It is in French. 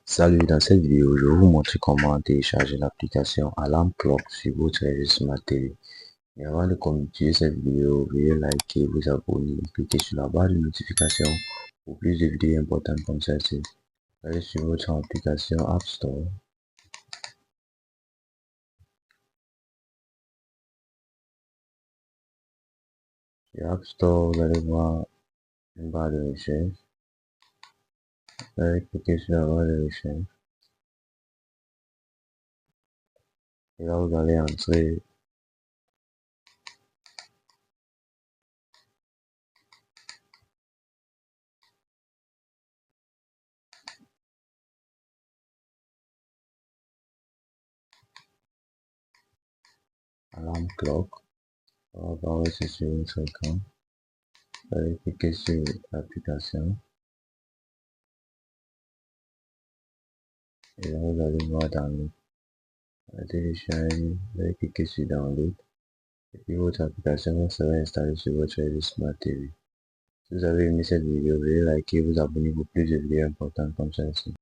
Salut, dans cette vidéo, je vais vous montrer comment télécharger l'application Alarm Clock sur votre téléviseur Smart TV. Et avant de commencer cette vidéo, veuillez liker, vous abonner et cliquer sur la barre de notification pour plus de vidéos importantes comme celle-ci. Allez sur votre application App Store. Sur App Store, vous allez voir une barre de recherche. Vous allez cliquer sur la barre de recherche. Et là, vous allez entrer Alarm Clock. On va apparaître sur votre écran. Vous allez cliquer sur l'application. Et là, vous allez voir download. À télécharger, vous allez cliquer sur download. Et puis votre application sera installée sur votre téléviseur Smart TV. Si vous avez aimé cette vidéo, veuillez liker et vous abonner pour plus de vidéos importantes comme celle-ci.